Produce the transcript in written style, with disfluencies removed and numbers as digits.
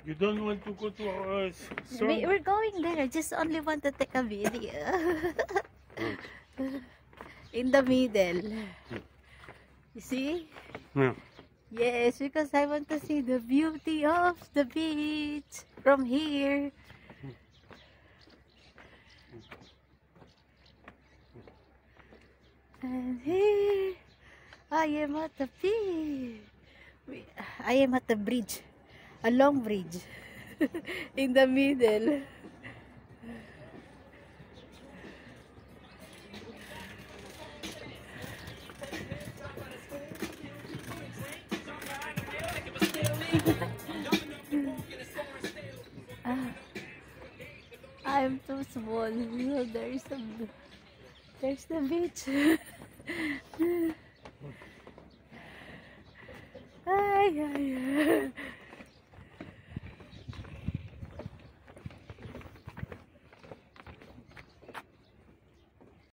You don't want to go to We're going there. I just only want to take a video. In the middle. You see? Yeah. Yes, because I want to see the beauty of the beach from here. And here, I am at the beach. I am at the bridge. A long bridge. In the middle. I'm too small. There's the beach. Ay, ay, ay.